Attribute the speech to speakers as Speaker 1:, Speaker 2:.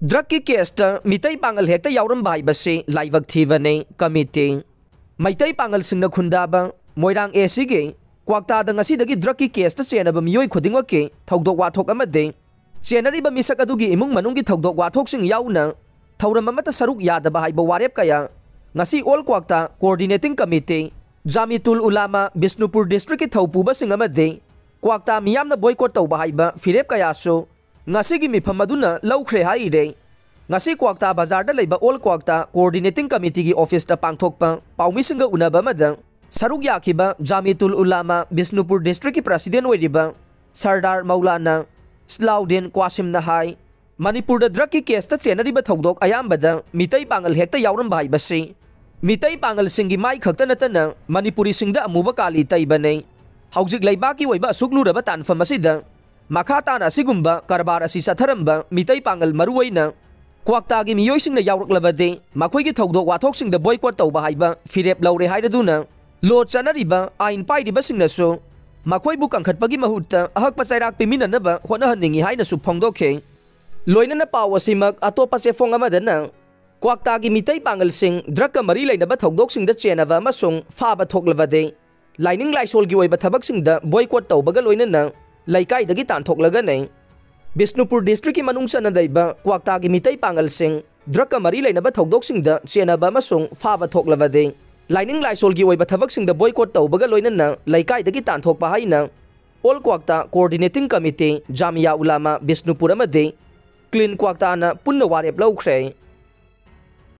Speaker 1: Drug की case मितई Pongal हेक्ता यावरम बाइबसे लाइवक थीबने committee Meitei Pongal Singh खुंदाब Moirang एसीगे क्वाक्ता दंगसीदगी drug की case चेनब मियोय खुदिंगके थौदोक वाथोक अमदे चेनरिब मिसक अदुगी इमुंग मनुंगी थौदोक वाथोकसिंग याउना थौरम अमता सरुक यादब हाइब वारेप कया ngasi all kwakta coordinating committee Jamitul Ulama Bisnupur district ki thaupuba sing amade kwakta miyamna boycott tawba haiba firep kayaso ngasi gi mifam aduna laukhre haire ngasi kwakta bazar da leiba all kwakta coordinating committee gi office ta pangthokpa paumi singa unaba mada saruk yakiba Jamitul Ulama Bisnupur district ki president oiriba Sardar Maulana Slaudin Qasim Nahai Manipur da drug ki case ta chenariba thodok ayambada mitai pangal hekta yawram bhai basi मितई Pongal सिंगी माई खक्ता नतना मणिपुरी सिंगदा अमुबा काली तैबने हौजिक लैबाकी वैबा असुकलुरब तानफम असिदा मखा ताना असिगुम्बा कारबार असि सथरम्बा मितई Pongal मरुवैना क्वाक्तागी मियोइसिंगना यावरक्लबदे मखोइगी थौदोक वाथोकसिंगदा boycott तौबा हाइबा फिरेप लौरे हाइरदुना लो चनरिबा आइन पाइरिबसिंगनासु मखोइबु कंखटपगी महुत्ता अहकपा चैराक पिमिननबा होनहनिंगी हाइनासु फोंगदोखे लोइनना पाव असिमक अतोपा सेफोंग अमदना क्वाक्ता की मितई Pongal Singh drug का मरी लेनब थौदोक सिंह चेनब अमसुंग फाब थोकलबदे लाइनिंग लाइसोल की ओइबा थबक सिंह बॉयकॉट तौबगा लोइनना लैकाइदगी तानथोकलगने बिष्णुपुर डिस्ट्रिक्ट की मनुंग सन दैबा क्वाक्ता की मितई पांगल सिंह ड्रग का मरी लेनब थौदोक सिंह चेनब अमसुंग फाब थोकलबदे लाइनिंग लाइसोल की ओइबा थबक सिंह बॉयकॉट तौबगा लोइनना लैकाइदगी तानथोकपा हाइना all Kwakta coordinating committee Jamia Ulama Bishnupur अमदे क्लीन क्वाक्ता पुन्न वारेप लौख्रे।